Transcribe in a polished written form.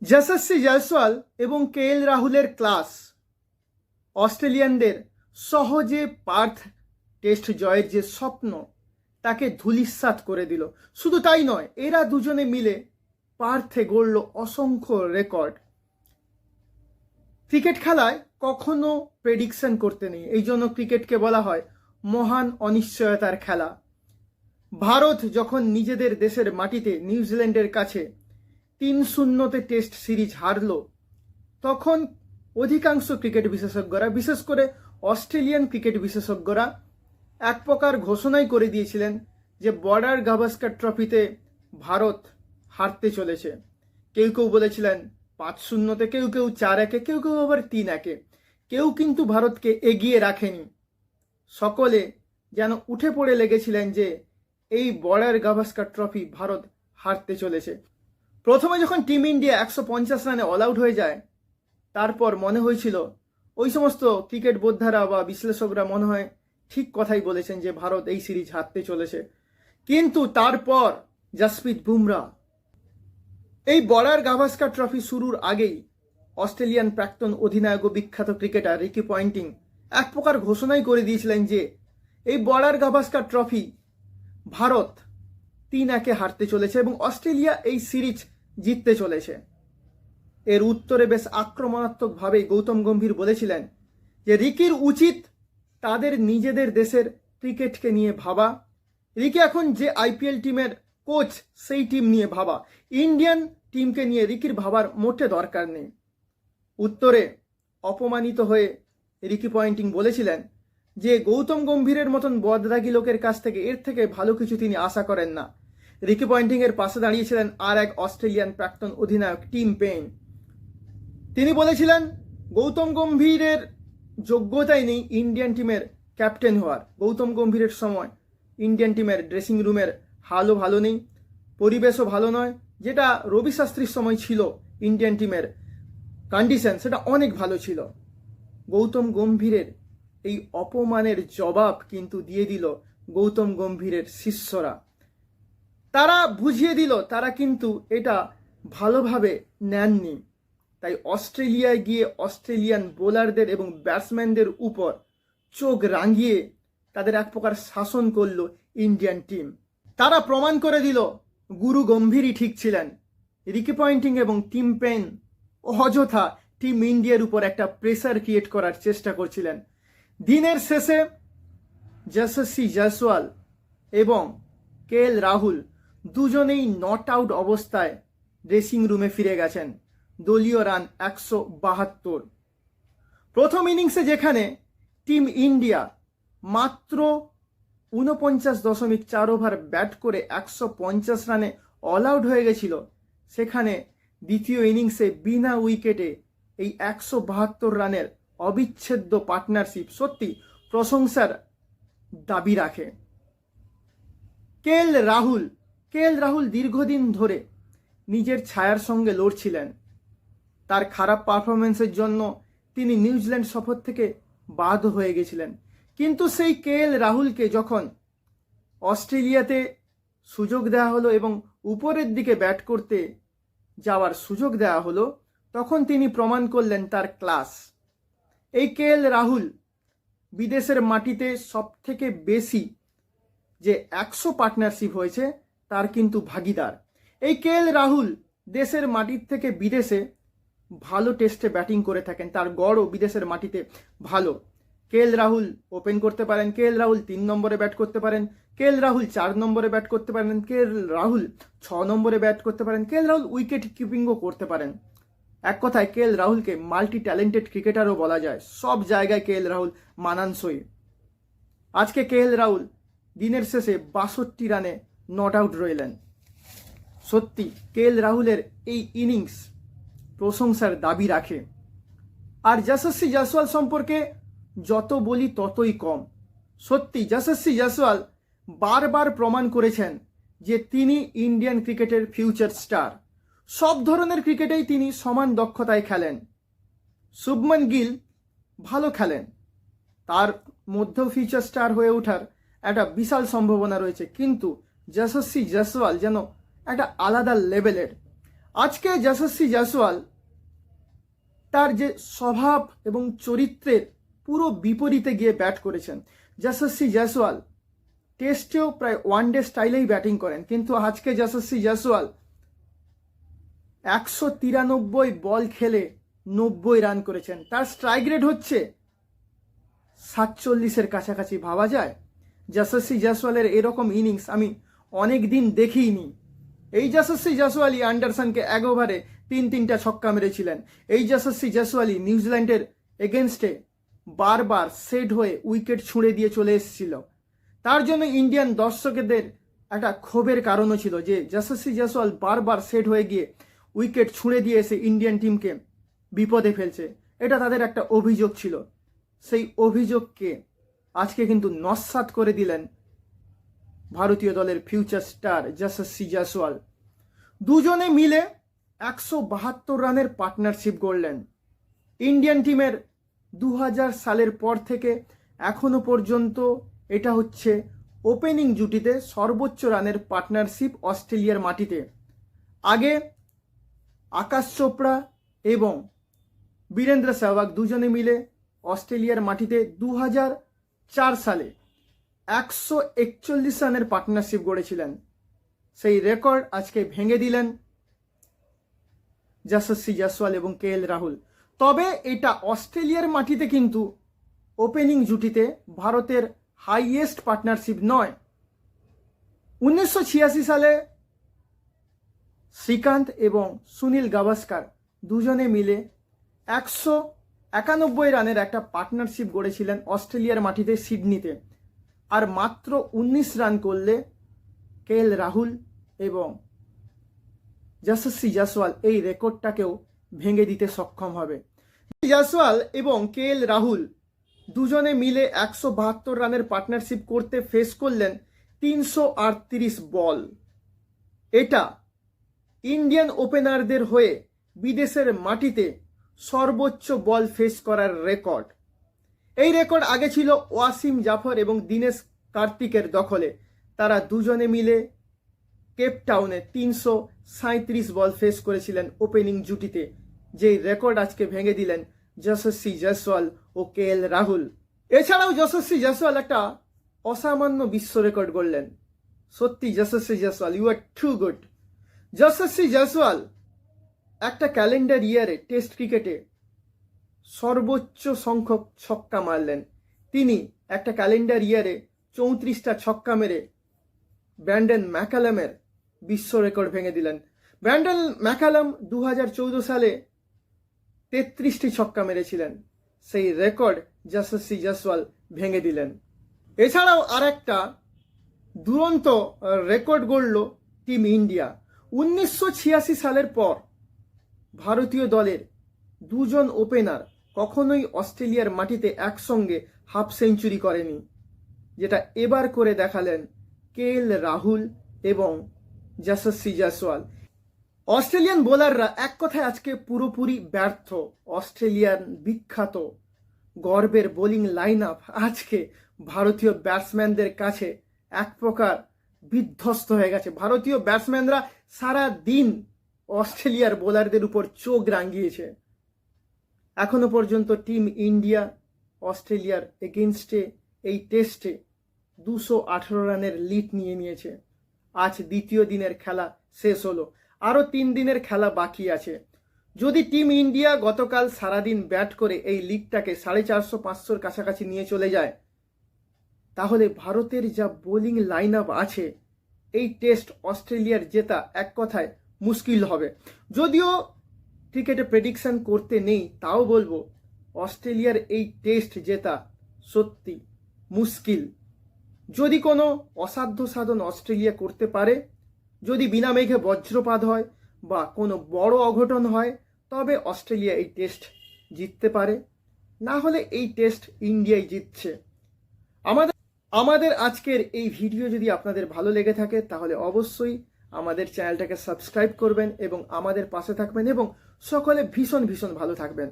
যশস্বী জয়সওয়াল এবং কেএল রাহুলের ক্লাস অস্ট্রেলিয়ানদের সহজে পার্থ টেস্ট জয়ের যে স্বপ্ন তাকে ধূলিসাৎ করে দিল। শুধু তাই নয়, এরা দুজনে মিলে পার্থে গড়ল অসংখ্য রেকর্ড। ক্রিকেট খেলায় কখনো প্রেডিকশন করতে নেই, এই জন্য ক্রিকেটকে বলা হয় মহান অনিশ্চয়তার খেলা। ভারত যখন নিজেদের দেশের মাটিতে নিউজিল্যান্ডের কাছে 3-0 টেস্ট সিরিজ হারল, তখন অধিকাংশ ক্রিকেট বিশেষজ্ঞরা, বিশেষ করে অস্ট্রেলিয়ান ক্রিকেট বিশেষজ্ঞরা এক প্রকার ঘোষণাই করে দিয়েছিলেন যে বর্ডার গাভাস্কার ট্রফিতে ভারত হারতে চলেছে। কেউ কেউ বলেছিলেন 5-0, কেউ কেউ 4-1, কেউ কেউ আবার 3-1। কেউ কিন্তু ভারতকে এগিয়ে রাখেনি। সকলে যেন উঠে পড়ে লেগেছিলেন যে এই বর্ডার গাভাস্কার ট্রফি ভারত হারতে চলেছে। প্রথমে যখন টিম ইন্ডিয়া 150 রানে অল আউট হয়ে যায়, তারপর মনে হয়েছিল ওই সমস্ত ক্রিকেট বোদ্ধারা বা বিশ্লেষকরা মনে হয় ঠিক কথাই বলেছেন যে ভারত এই সিরিজ হারতে চলেছে। কিন্তু তারপর জসপ্রীত বুমরা, এই বর্ডার গাভাস্কার ট্রফি শুরুর আগেই অস্ট্রেলিয়ান প্রাক্তন অধিনায়ক ও বিখ্যাত ক্রিকেটার রিকি পন্টিং এক প্রকার ঘোষণাই করে দিয়েছিলেন যে এই বর্ডার গাভাস্কার ট্রফি ভারত 3-1 হারতে চলেছে এবং অস্ট্রেলিয়া এই সিরিজ জিততে চলেছে। এর উত্তরে বেশ আক্রমণাত্মকভাবেই গৌতম গম্ভীর বলেছিলেন যে রিকির উচিত তাদের নিজেদের দেশের ক্রিকেটকে নিয়ে ভাবা। রিকি এখন যে আইপিএল টিমের কোচ, সেই টিম নিয়ে ভাবা। ইন্ডিয়ান টিমকে নিয়ে রিকির ভাবার মোটে দরকার নেই। উত্তরে অপমানিত হয়ে রিকি পন্টিং বলেছিলেন যে গৌতম গম্ভীরের মতন বদরাগী লোকের কাছ থেকে এর থেকে ভালো কিছু তিনি আশা করেন না। রিকি পন্টিং এর পাশে দাঁড়িয়েছিলেন আর এক অস্ট্রেলিয়ান প্রাক্তন অধিনায়ক টিম পেইন। তিনি বলেছিলেন গৌতম গম্ভীরের যোগ্যতাই নেই ইন্ডিয়ান টিমের ক্যাপ্টেন হওয়ার। গৌতম গম্ভীরের সময় ইন্ডিয়ান টিমের ড্রেসিং রুমের হালও ভালো নেই, পরিবেশও ভালো নয়। যেটা রবি শাস্ত্রীর সময় ছিল ইন্ডিয়ান টিমের কন্ডিশন, সেটা অনেক ভালো ছিল। গৌতম গম্ভীরের এই অপমানের জবাব কিন্তু দিয়ে দিল গৌতম গম্ভীরের শিষ্যরা। তারা বুঝিয়ে দিল তারা কিন্তু এটা ভালোভাবে নেননি। তাই অস্ট্রেলিয়ায় গিয়ে অস্ট্রেলিয়ান বোলারদের এবং ব্যাটসম্যানদের উপর চোখ রাঙিয়ে তাদের এক প্রকার শাসন করল ইন্ডিয়ান টিম। তারা প্রমাণ করে দিল গুরু গম্ভীরই ঠিক ছিলেন। রিকি পন্টিং এবং টিম পেইন অযথা টিম ইন্ডিয়ার উপর একটা প্রেসার ক্রিয়েট করার চেষ্টা করছিলেন। দিনের শেষে যশস্বী জয়সওয়াল এবং কেএল রাহুল দুজনেই নট আউট অবস্থায় ড্রেসিং রুমে ফিরে গেছেন। দলীয় রান 172। প্রথম ইনিংসে যেখানে টিম ইন্ডিয়া মাত্র 49.4 ওভার ব্যাট করে 150 রানে অল আউট হয়ে গেছিল, সেখানে দ্বিতীয় ইনিংসে বিনা উইকেটে এই 172 রানের অবিচ্ছেদ্য পার্টনারশিপ সত্যি প্রশংসার দাবি রাখে। কেএল রাহুল দীর্ঘদিন ধরে নিজের ছায়ার সঙ্গে লড়ছিলেন। তার খারাপ পারফরমেন্সের জন্য তিনি নিউজিল্যান্ড সফর থেকে বাদ হয়ে গেছিলেন। কিন্তু সেই কেএল রাহুলকে যখন অস্ট্রেলিয়াতে সুযোগ দেওয়া হলো এবং উপরের দিকে ব্যাট করতে যাওয়ার সুযোগ দেওয়া হলো, তখন তিনি প্রমাণ করলেন তার ক্লাস। এই কেএল রাহুল বিদেশের মাটিতে সব থেকে বেশি যে 100 পার্টনারশিপ হয়েছে তার কিন্তু ভাগিদার। এই কেএল রাহুল দেশের মাটির থেকে বিদেশে ভালো টেস্টে ব্যাটিং করে থাকেন, তার গড়ও বিদেশের মাটিতে ভালো। কেএল রাহুল ওপেন করতে পারেন, কেএল রাহুল 3 নম্বরে ব্যাট করতে পারেন, কেএল রাহুল 4 নম্বরে ব্যাট করতে পারেন, কেএল রাহুল 6 নম্বরে ব্যাট করতে পারেন, কেএল রাহুল উইকেট কিপিংও করতে পারেন। এক কথায় কেএল রাহুলকে মাল্টি ট্যালেন্টেড ক্রিকেটারও বলা যায়। সব জায়গায় কেএল রাহুল মানানসই। আজকে কেএল রাহুল দিনের শেষে 62 রানে নট আউট রইলেন। সত্যি কেএল রাহুলের এই ইনিংস প্রশংসার দাবি রাখে। আর যশস্বী জয়সওয়াল সম্পর্কে যত বলি ততই কম। সত্যি যশস্বী জয়সওয়াল বারবার প্রমাণ করেছেন যে তিনি ইন্ডিয়ান ক্রিকেটের ফিউচার স্টার। সব ধরনের ক্রিকেটেই তিনি সমান দক্ষতায় খেলেন। শুভমন গিল ভালো খেলেন, তার মধ্যেও ফিউচার স্টার হয়ে ওঠার একটা বিশাল সম্ভাবনা রয়েছে। কিন্তু যশস্বী জয়সওয়াল যেন একটা আলাদা লেভেলের। আজকে যশস্বী জয়সওয়াল তার যে স্বভাব এবং চরিত্রের পুরো বিপরীতে গিয়ে ব্যাট করেছেন। যশস্বী জয়সওয়াল টেস্টেও প্রায় ওয়ানডে স্টাইলেই ব্যাটিং করেন, কিন্তু আজকে যশস্বী জয়সওয়াল 193 বল খেলে 90 রান করেছেন। তার স্ট্রাইক রেট হচ্ছে 47-এর কাছাকাছি। ভাবা যায় যশস্বী জয়সওয়ালের এরকম ইনিংস আমি অনেক দিন দেখিনি। এই যশস্বী জয়সওয়ালই অ্যান্ডারসনকে 1 ওভারে 3-3টা ছক্কা মেরেছিলেন। এই যশস্বী জয়সওয়ালই নিউজিল্যান্ডের এগেনস্টে বারবার সেট হয়ে উইকেট ছুঁড়ে দিয়ে চলে এসেছিল। তার জন্য ইন্ডিয়ান দর্শকদের একটা ক্ষোভের কারণও ছিল যে যশস্বী জয়সওয়াল বারবার সেট হয়ে গিয়ে উইকেট ছুঁড়ে দিয়ে এসে ইন্ডিয়ান টিমকে বিপদে ফেলছে। এটা তাদের একটা অভিযোগ ছিল। সেই অভিযোগকে আজকে কিন্তু নস্যাৎ করে দিলেন ভারতীয় দলের ফিউচার স্টার যশস্বী জয়সওয়াল। দুজনে মিলে 172 রানের পার্টনারশিপ গড়লেন। ইন্ডিয়ান টিমের 2000 সালের পর থেকে এখনো পর্যন্ত এটা হচ্ছে ওপেনিং জুটিতে সর্বোচ্চ রানের পার্টনারশিপ অস্ট্রেলিয়ার মাটিতে। আগে আকাশ চোপড়া এবং বীরেন্দ্র সেহবাগ দুজনে মিলে অস্ট্রেলিয়ার মাটিতে 2004 সালে 141 রানের পার্টনারশিপ গড়েছিলেন। সেই রেকর্ড আজকে ভেঙে দিলেন যশস্বী জয়সওয়াল এবং KL রাহুল। তবে এটা অস্ট্রেলিয়ার মাটিতে কিন্তু ওপেনিং জুটিতে ভারতের হাইয়েস্ট পার্টনারশিপ নয়। 1986 সালে শ্রীকান্ত এবং সুনীল গাভাস্কার দুজনে মিলে 191 রানের একটা পার্টনারশিপ গড়েছিলেন অস্ট্রেলিয়ার মাটিতে সিডনিতে। আর মাত্র 19 রান করলে KL রাহুল এবং যশস্বী জয়সওয়াল এই রেকর্ডটাকেও ভেঙে দিতে সক্ষম হবে। জয়সওয়াল এবং KL রাহুল দুজনে মিলে 172 রানের পার্টনারশিপ করতে ফেস করলেন 338 বল। এটা ইন্ডিয়ান ওপেনারদের হয়ে বিদেশের মাটিতে সর্বোচ্চ বল ফেস করার রেকর্ড। এই রেকর্ড আগে ছিল ওয়াসিম জাফর এবং দীনেশ কার্তিকের দখলে। তারা দুজনে মিলে কেপটাউনে 337 বল ফেস করেছিলেন ওপেনিং জুটিতে। যেই রেকর্ড আজকে ভেঙে দিলেন যশস্বী জয়সওয়াল ও KL রাহুল। এছাড়াও যশস্বী জয়সওয়াল একটা অসামান্য বিশ্ব রেকর্ড গড়লেন। সত্যি Yashasvi Jaiswal, you are too good. Yashasvi Jaiswal একটা ক্যালেন্ডার ইয়ারে টেস্ট ক্রিকেটে সর্বোচ্চ সংখ্যক ছক্কা মারলেন। তিনি একটা ক্যালেন্ডার ইয়ারে 34টা ছক্কা মেরে ব্র্যান্ডন ম্যাকালামের বিশ্ব রেকর্ড ভেঙে দিলেন। ব্র্যান্ডন ম্যাকালাম 2014 সালে 33টি ছক্কা মেরেছিলেন। সেই রেকর্ড যশস্বী জয়সওয়াল ভেঙে দিলেন। এছাড়াও আর একটা দুরন্ত রেকর্ড গড়ল টিম ইন্ডিয়া। 1986 সালের পর ভারতীয় দলের দুজন ওপেনার কখনোই অস্ট্রেলিয়ার মাটিতে একসঙ্গে হাফ সেঞ্চুরি করেনি, যেটা এবার করে দেখালেন KL রাহুল এবং যশস্বী জয়সওয়াল। অস্ট্রেলিয়ান বোলাররা এক কথায় আজকে পুরোপুরি ব্যর্থ। অস্ট্রেলিয়ার বিখ্যাত গর্বের বোলিং লাইন আপ আজকে ভারতীয় ব্যাটসম্যানদের কাছে এক প্রকার বিধ্বস্ত হয়ে গেছে। ভারতীয় ব্যাটসম্যানরা সারা দিন অস্ট্রেলিয়ার বোলারদের উপর চোখ রাঙিয়েছে। এখনো পর্যন্ত টিম ইন্ডিয়া অস্ট্রেলিয়ার এগেনস্টে এই টেস্টে 218 রানের লিড নিয়ে নিয়েছে। আজ দ্বিতীয় দিনের খেলা শেষ হলো, আরও 3 দিনের খেলা বাকি আছে। যদি টিম ইন্ডিয়া গতকাল সারাদিন ব্যাট করে এই লিগটাকে 450-500 কাছাকাছি নিয়ে চলে যায়, তাহলে ভারতের যা বোলিং লাইন আপ আছে এই টেস্ট অস্ট্রেলিয়ার জেতা এক কথায় মুশকিল হবে। যদিও ক্রিকেটে প্রেডিকশন করতে নেই, তাও বলবো অস্ট্রেলিয়ার এই টেস্ট জেতা সত্যি মুশকিল। যদি কোনো অসাধ্য সাধন অস্ট্রেলিয়া করতে পারে, যদি বিনা মেঘে বজ্রপাত হয় বা কোনো বড় অঘটন হয়, তবে অস্ট্রেলিয়া এই টেস্ট জিততে পারে। না হলে এই টেস্ট ইন্ডিয়াই জিতছে। আমাদের আজকের এই ভিডিও যদি আপনাদের ভালো লেগে থাকে তাহলে অবশ্যই আমাদের চ্যানেলটাকে সাবস্ক্রাইব করবেন এবং আমাদের পাশে থাকবেন এবং সকলে ভীষণ ভীষণ ভালো থাকবেন।